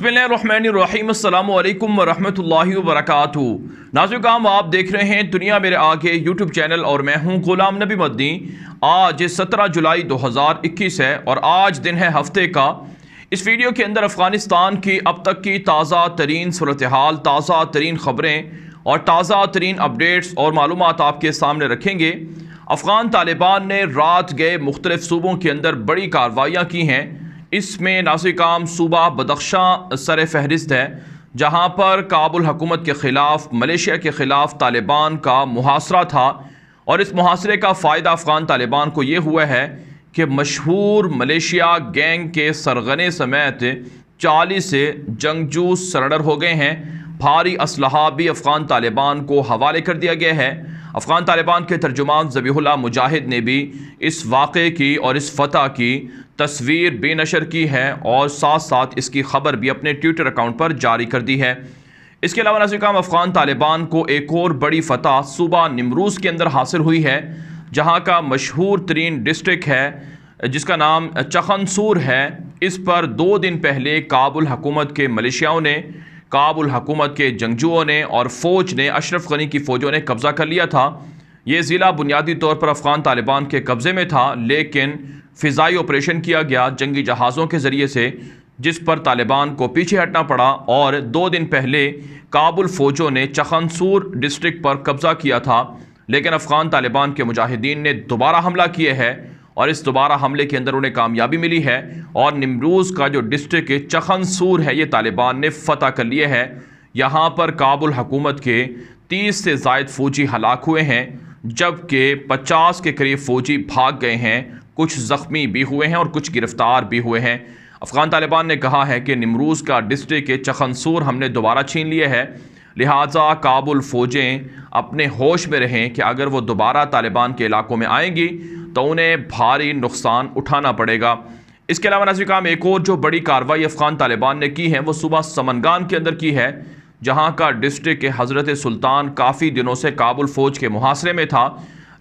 बिस्मिल्लाहिर्रहमानिर्रहीम अस्सलामु अलैकुम वरहमतुल्लाहि वबरकातुहू। नाज़रीन, आप देख रहे हैं दुनिया मेरे आगे यूट्यूब चैनल और मैं हूं गुलाम नबी मदनी। आज 17 जुलाई 2021 है और आज दिन है हफ्ते का। इस वीडियो के अंदर अफ़गानिस्तान की अब तक की ताज़ा तरीन सूरत हाल, ताज़ा तरीन ख़बरें और ताज़ा तरीन अपडेट्स और मालूमात आपके सामने रखेंगे। अफ़गान तालिबान ने रात गए मुख्तलिफ सूबों के अंदर बड़ी कार्रवाइयाँ की हैं। इसमें नासिकाम सूबा बदख्शां सर फहरिस्त है, जहाँ पर काबुल हुकूमत के ख़िलाफ़, मलेशिया के ख़िलाफ़ तालिबान का मुहासरा था। और इस मुहासरे का फ़ायदा अफ़गान तालिबान को ये हुआ है कि मशहूर मलेशिया गैंग के सरगने समेत 40 से जंगजू सरेंडर हो गए हैं। भारी असलहा भी अफ़गान तालिबान को हवाले कर दिया गया है। अफ़गान तालिबान के तर्जुमान ज़बीहुल्लाह मुजाहिद ने भी इस वाक़े की और इस फ़तह की तस्वीर बेनशर की है और साथ साथ इसकी ख़बर भी अपने ट्विटर अकाउंट पर जारी कर दी है। इसके अलावा नाज़रीन, अफ़गान तालिबान को एक और बड़ी फ़तह सूबा निमरूज़ के अंदर हासिल हुई है, जहाँ का मशहूर तरीन डिस्ट्रिक्ट है जिसका नाम चखनसूर है। इस पर 2 दिन पहले काबुल हुकूमत के मलेशियाओं ने, काबुल हुकूमत के जंगजुओं ने और फ़ौज ने, अशरफ गनी की फ़ौजों ने कब्ज़ा कर लिया था। ये ज़िला बुनियादी तौर पर अफ़गान तालिबान के कब्ज़े में था, लेकिन फ़िज़ाई ऑपरेशन किया गया जंगी जहाज़ों के ज़रिए से, जिस पर तालिबान को पीछे हटना पड़ा। और 2 दिन पहले काबुल फ़ौजों ने चखनसूर डिस्ट्रिक्ट पर कब्ज़ा किया था, लेकिन अफ़गान तालिबान के मुजाहिदीन ने दोबारा हमला किया है और इस दोबारा हमले के अंदर उन्हें कामयाबी मिली है और निमरूज़ का जो डिस्ट्रिक्ट है चखनसूर है, ये तालिबान ने फ़तह कर लिया है। यहाँ पर काबुल हुकूमत के 30 से ज़ायद फ़ौजी हलाक हुए हैं, जबकि 50 के करीब फ़ौजी भाग गए हैं। कुछ ज़ख्मी भी हुए हैं और कुछ गिरफ़्तार भी हुए हैं। अफ़गान तालिबान ने कहा है कि निमरूज़ का डिस्ट्रिक्ट के चखनसूर हमने दोबारा छीन लिया है, लिहाजा काबुल फ़ौजें अपने होश में रहें कि अगर वो दोबारा तालिबान के इलाकों में आएंगी तो उन्हें भारी नुकसान उठाना पड़ेगा। इसके अलावा नाज़रीन, एक और जो बड़ी कार्रवाई अफ़गान तालिबान ने की है वो सूबा समनगान के अंदर की है, जहाँ का डिस्ट्रिक्ट हज़रत सुल्तान काफ़ी दिनों से काबुल फ़ौज के मुहासरे में था,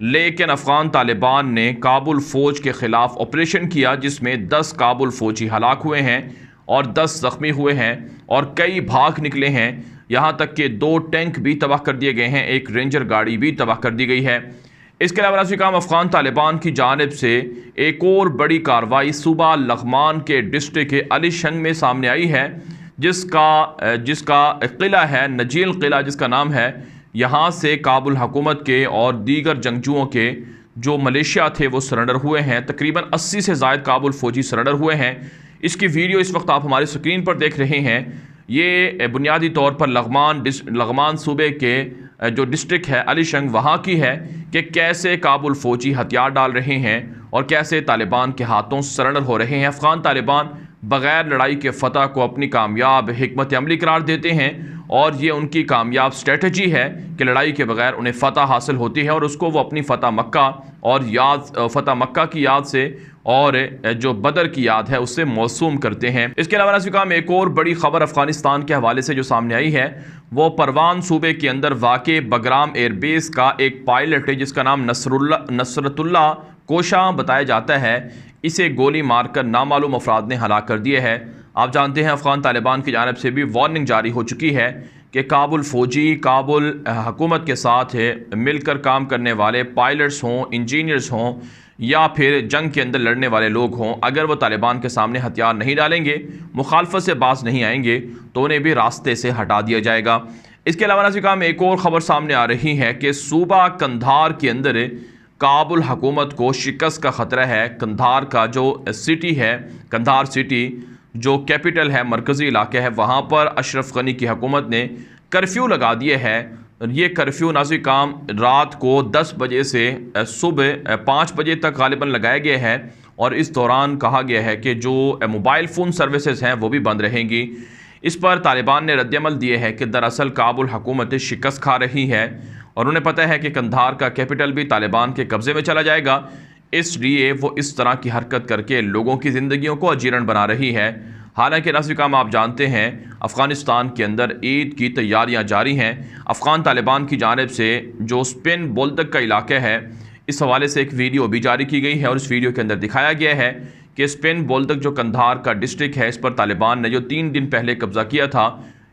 लेकिन अफ़गान तालिबान ने काबुल फ़ौज के ख़िलाफ़ ऑपरेशन किया, जिसमें 10 काबुल फ़ौजी हलाक हुए हैं और 10 ज़ख्मी हुए हैं और कई भाग निकले हैं। यहाँ तक कि 2 टैंक भी तबाह कर दिए गए हैं, एक रेंजर गाड़ी भी तबाह कर दी गई है। इसके अलावा नाज़रीन, अफ़गान तालिबान की जानिब से एक और बड़ी कार्रवाई सूबा लग़मान के डिस्ट्रिक्ट के अलीशंग में सामने आई है, जिसका किला है नजील किला, जिसका नाम है। यहाँ से काबुल हुकूमत के और दीगर जंगजुओं के जो मलेशिया थे वो सरेंडर हुए हैं। तकरीबन 80 से ज़ायद काबुल फ़ौजी सरेंडर हुए हैं। इसकी वीडियो इस वक्त आप हमारी स्क्रीन पर देख रहे हैं। ये बुनियादी तौर पर लग़मान सूबे के जो डिस्ट्रिक्ट है अलीशंग, वहाँ की है कि कैसे काबुल फ़ौजी हथियार डाल रहे हैं और कैसे तालिबान के हाथों सरेंडर हो रहे हैं। अफ़गान तालिबान बग़ैर लड़ाई के फ़तह को अपनी कामयाब हिकमत अमली करार देते हैं और ये उनकी कामयाब स्ट्रेटजी है कि लड़ाई के बग़ैर उन्हें फ़तह हासिल होती है और उसको वो अपनी फ़तह मक्का और फ़तह मक्का की याद से और जो बदर की याद है उससे मौसूम करते हैं। इसके अलावा नाज़रीन, एक और बड़ी ख़बर अफ़गानिस्तान के हवाले से जो सामने आई है वो परवान सूबे के अंदर वाक़े बगराम एयरबेस का एक पायलट है, जिसका नाम नसरतुल्ला कोशा बताया जाता है। इसे गोली मारकर नामालूम अफराद ने हलाक कर दिया है। आप जानते हैं अफ़गान तालिबान की जानिब से भी वार्निंग जारी हो चुकी है कि काबुल फ़ौजी, काबुल हुकूमत के साथ मिलकर काम करने वाले पायलट्स हों, इंजीनियर्स हों या फिर जंग के अंदर लड़ने वाले लोग हों, अगर वो तालिबान के सामने हथियार नहीं डालेंगे, मुखालफत से बाज नहीं आएंगे, तो उन्हें भी रास्ते से हटा दिया जाएगा। इसके अलावा नाज़रीन, एक और ख़बर सामने आ रही है कि सूबा कंधार के अंदर काबुल हुकूमत को शिकस्त का ख़तरा है। कंधार का जो सिटी है, कंधार सिटी जो कैपिटल है, मरकज़ी इलाके है, वहाँ पर अशरफ गनी की हुकूमत ने कर्फ्यू लगा दिए है। ये कर्फ्यू नाज़रीन रात को 10 बजे से सुबह 5 बजे तक गालिबन लगाया गया है और इस दौरान कहा गया है कि जो मोबाइल फ़ोन सर्विसेज हैं वो भी बंद रहेंगी। इस पर तालिबान ने रद्दअमल दिए है कि दरअसल काबुल हुकूमत शिकस्त खा रही है और उन्हें पता है कि कंधार का कैपिटल भी तालिबान के कब्ज़े में चला जाएगा, इसलिए वो इस तरह की हरकत करके लोगों की ज़िंदगियों को अजीर्ण बना रही है। हालांकि नाज़रीन, आप जानते हैं अफ़गानिस्तान के अंदर ईद की तैयारियां जारी हैं। अफ़गान तालिबान की जानिब से जो स्पिन बोल्दक का इलाका है, इस हवाले से एक वीडियो भी जारी की गई है और इस वीडियो के अंदर दिखाया गया है कि स्पेन बोल्दक जो कंधार का डिस्ट्रिक्ट है, इस पर तालिबान ने जो 3 दिन पहले कब्ज़ा किया था,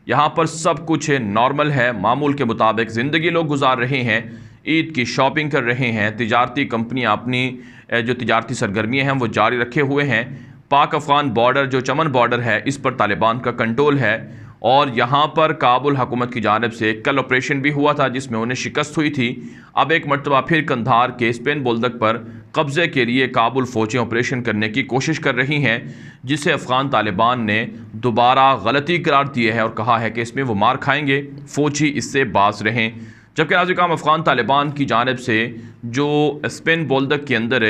यहाँ पर सब कुछ नॉर्मल है, मामूल के मुताबिक ज़िंदगी लोग गुजार रहे हैं, ईद की शॉपिंग कर रहे हैं, तिजारती कंपनियाँ अपनी जो तिजारती सरगर्मियाँ हैं वो जारी रखे हुए हैं। पाक अफ़गान बॉर्डर जो चमन बॉर्डर है, इस पर तालिबान का कंट्रोल है और यहाँ पर काबुल हुकूमत की जानिब से कल ऑपरेशन भी हुआ था जिसमें उन्हें शिकस्त हुई थी। अब एक मरतबा फिर कंधार के स्पेन बोल्दक पर कब्ज़े के लिए काबुल फ़ौजें ऑपरेशन करने की कोशिश कर रही हैं, जिसे अफ़गान तालिबान ने दोबारा गलती करार दिया है और कहा है कि इसमें वो मार खाएंगे, फ़ौजी इससे बाज रहें। जबकि नाज़िकाम अफ़गान तालिबान की जानिब से जो स्पेन बोल्दक के अंदर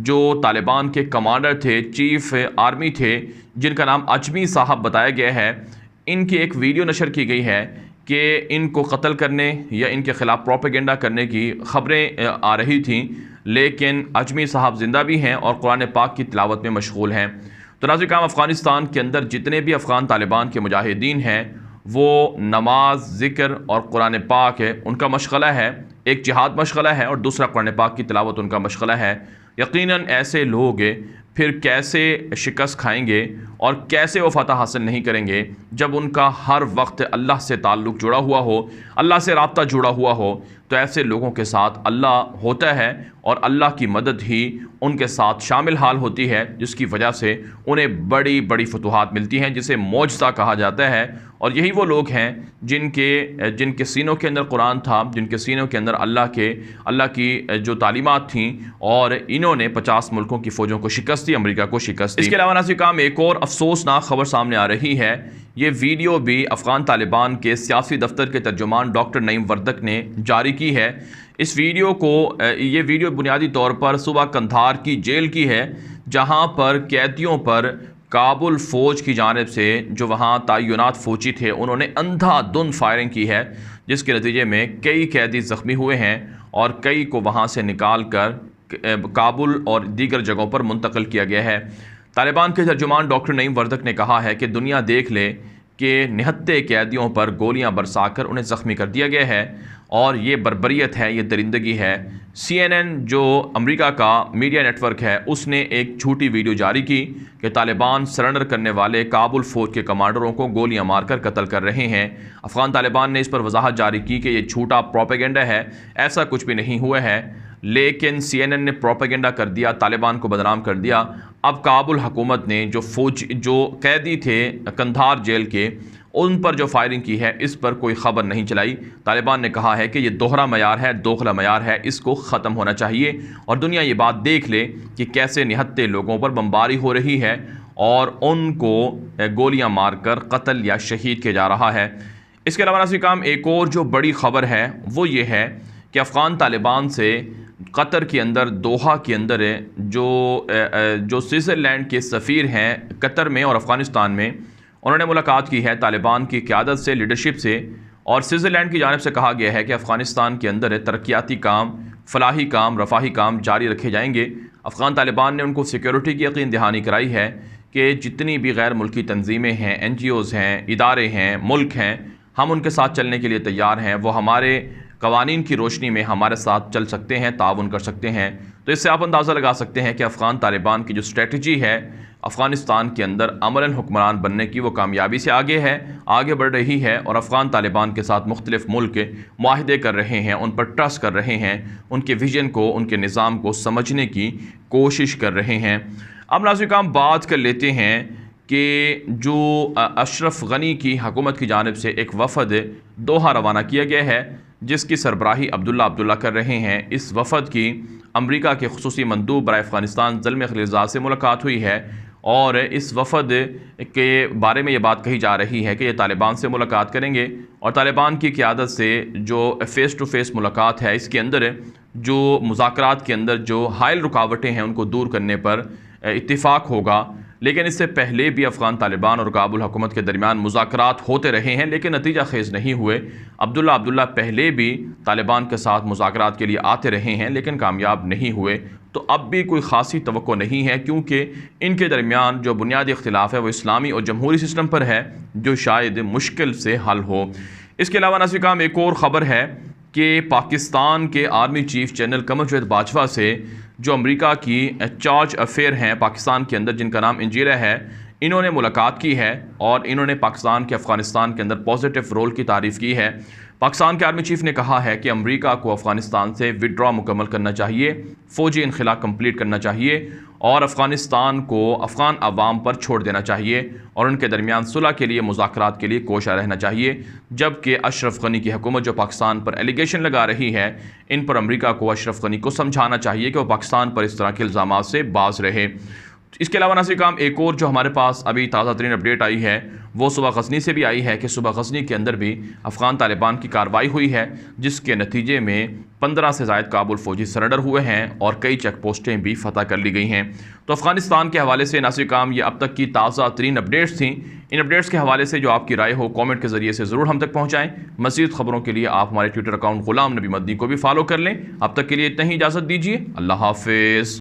जो तालिबान के कमांडर थे, चीफ़ आर्मी थे, जिनका नाम अजमी साहब बताया गया है, इनकी एक वीडियो नशर की गई है कि इनको कत्ल करने या इनके ख़िलाफ़ प्रोपेगेंडा करने की ख़बरें आ रही थीं, लेकिन अजमी साहब ज़िंदा भी हैं और कुरान पाक की तिलावत में मशगूल हैं। तो नाज़िकाम अफ़गानिस्तान के अंदर जितने भी अफ़गान तालिबान के मुजाहिदीन हैं वो नमाज, ज़िक्र और कुरान पाक है उनका मशग़ला है। एक जिहाद मशग़ला है और दूसरा कुरान पाक की तिलावत उनका मशग़ला है। यकीनन ऐसे लोग फिर कैसे शिकस्त खाएंगे और कैसे वो फतह हासिल नहीं करेंगे जब उनका हर वक्त अल्लाह से ताल्लुक़ जुड़ा हुआ हो, अल्लाह से राब्ता जुड़ा हुआ हो। तो ऐसे लोगों के साथ अल्लाह होता है और अल्लाह की मदद ही उनके साथ शामिल हाल होती है, जिसकी वजह से उन्हें बड़ी बड़ी फतूहात मिलती हैं, जिसे मौजज़ा कहा जाता है। और यही वो लोग हैं जिनके सीनों के अंदर कुरान था, जिनके सीनों के अंदर अल्लाह की जो तालीमात थीं, और इन्होंने 50 मुल्कों की फ़ौजों को शिकस्त दी, अमेरिका को शिकस्त दी। इसके अलावा नाज़िकाम एक और अफसोसनाक खबर सामने आ रही है। ये वीडियो भी अफ़गान तालिबान के सियासी दफ्तर के तर्जुमान डॉक्टर नईम वर्दक ने जारी की है। इस वीडियो को ये वीडियो बुनियादी तौर पर सुबह कंधार की जेल की है, जहाँ पर कैदियों पर काबुल फ़ौज की जानिब से जो वहाँ तैनात फ़ौजी थे उन्होंने अंधाधुंध फायरिंग की है, जिसके नतीजे में कई कैदी ज़ख्मी हुए हैं और कई को वहाँ से निकाल कर काबुल और दीगर जगहों पर मुंतकिल किया गया है। तालिबान के तर्जुमान डॉक्टर नईम वर्दक ने कहा है कि दुनिया देख ले कि निहत्ते कैदियों पर गोलियां बरसाकर उन्हें ज़ख्मी कर दिया गया है और ये बर्बरियत है, ये दरिंदगी है। CNN जो अमेरिका का मीडिया नेटवर्क है, उसने एक झूठी वीडियो जारी की कि तालिबान सरेंडर करने वाले काबुल फ़ौज के कमांडरों को गोलियां मारकर कत्ल कर रहे हैं। अफ़गान तालिबान ने इस पर वजाहत जारी की कि यह झूठा प्रोपेगेंडा है, ऐसा कुछ भी नहीं हुआ है। लेकिन CNN ने प्रोपेगेंडा कर दिया, तालिबान को बदनाम कर दिया। अब काबुल हुकूमत ने जो कैदी थे कंधार जेल के, उन पर जो फायरिंग की है, इस पर कोई ख़बर नहीं चलाई। तालिबान ने कहा है कि ये दोहरा मयार है, दोखला मयार है, इसको ख़त्म होना चाहिए और दुनिया ये बात देख ले कि कैसे निहत्ते लोगों पर बमबारी हो रही है और उनको गोलियां मारकर कत्ल या शहीद किया जा रहा है। इसके अलावा नाज़िकाम एक और जो बड़ी ख़बर है वो ये है कि अफ़गान तालिबान से कतर के अंदर, दोहा के अंदर जो स्विट्ज़रलैंड के सफ़ीर हैं कतर में और अफ़गानिस्तान में, उन्होंने मुलाकात की है तालिबान की क़यादत से, लीडरशिप से। और स्विट्ज़रलैंड की जानिब से कहा गया है कि अफ़गानिस्तान के अंदर तरक्याती काम, फलाही काम, रफ़ाही काम जारी रखे जाएंगे। अफ़गान तालिबान ने उनको सिक्योरिटी की यकीन दहानी कराई है कि जितनी भी गैर मुल्की तंजीमें हैं, NGOज़ हैं, इदारे हैं, मुल्क हैं, हम उनके साथ चलने के लिए तैयार हैं। वो हमारे कवानीन की रोशनी में हमारे साथ चल सकते हैं, ताउन कर सकते हैं। तो इससे आप अंदाज़ा लगा सकते हैं कि अफ़गान तालिबान की जो स्ट्रेटजी है अफ़गानिस्तान के अंदर अमलन हुक्मरान बनने की, वो कामयाबी से आगे बढ़ रही है और अफ़गान तालिबान के साथ मुख्तलिफ़ मुल्क मुआहदे कर रहे हैं, उन पर ट्रस्ट कर रहे हैं, उनके विजन को, उनके निज़ाम को समझने की कोशिश कर रहे हैं। अब नाज़िकाम बात कर लेते हैं कि जो अशरफ गनी की हुकूमत की जानिब से एक वफ़द दोहा रवाना किया गया है, जिसकी सरबराही अब्दुल्ला कर रहे हैं। इस वफ़द की अमेरिका के खुसूसी मंदूब बराए अफ़गानिस्तान ज़ल्मे खलीलज़ाद से मुलाकात हुई है और इस वफ़द के बारे में ये बात कही जा रही है कि ये तालिबान से मुलाकात करेंगे और तालिबान की क़यादत से जो फ़ेस टू फ़ेस मुलाकात है, इसके अंदर जो मुज़ाकरात के अंदर जो हायल रुकावटें हैं उनको दूर करने पर इत्तिफ़ाक़ होगा। लेकिन इससे पहले भी अफ़गान तालिबान और काबुल हुकूमत के दरमियान मुज़ाकरात होते रहे हैं, लेकिन नतीजा खेज़ नहीं हुए। अब्दुल्ला पहले भी तालिबान के साथ मुज़ाकरात के लिए आते रहे हैं, लेकिन कामयाब नहीं हुए। तो अब भी कोई ख़ासी तवक्को नहीं है, क्योंकि इनके दरमियान जो बुनियादी इख्तिलाफ़ है वो इस्लामी और जमहूरी सिस्टम पर है, जो शायद मुश्किल से हल हो। इसके अलावा नाज़िकाम एक और ख़बर है कि पाकिस्तान के आर्मी चीफ जनरल कमरजावेद बाजवा से जो अमेरिका की चार्ज अफेयर हैं पाकिस्तान के अंदर, जिनका नाम इंजीरा है, इन्होंने मुलाकात की है और इन्होंने पाकिस्तान के अफ़गानिस्तान के अंदर पॉजिटिव रोल की तारीफ़ की है। पाकिस्तान के आर्मी चीफ ने कहा है कि अमेरिका को अफ़गानिस्तान से विड्रॉ मुकम्मल करना चाहिए, फ़ौजी इनखला कंप्लीट करना चाहिए और अफ़गानिस्तान को अफ़गान अवाम पर छोड़ देना चाहिए और उनके दरमियान सुलह के लिए, मुज़ाकरात के लिए कोशा रहना चाहिए। जबकि अशरफ गनी की हुकूमत जो पाकिस्तान पर एलिगेशन लगा रही है, इन पर अमेरिका को अशरफ गनी को समझाना चाहिए कि वो पाकिस्तान पर इस तरह के इल्ज़ामात से बाज रहे। इसके अलावा नाज़रीन काम एक और जो हमारे पास अभी ताज़ा तरीन अपडेट आई है वो सुबह गज़नी से भी आई है कि सुबह गज़नी के अंदर भी अफ़गान तालिबान की कार्रवाई हुई है, जिसके नतीजे में 15 से ज़ायद काबुल फ़ौजी सरेंडर हुए हैं और कई चेक पोस्टें भी फतह कर ली गई हैं। तो अफ़गानिस्तान के हवाले से नाज़रीन काम ये अब तक की ताज़ा तरीन अपडेट्स थी। इन अपडेट्स के हवाले से जो आपकी राय हो कॉमेंट के ज़रिए से ज़रूर हम तक पहुँचाएँ। मज़ीद ख़बरों के लिए आप हमारे ट्विटर अकाउंट ग़ुलाम नबी मदनी को भी फॉलो कर लें। अब तक के लिए इतना ही, इजाज़त दीजिए। अल्लाह हाफ़िज़।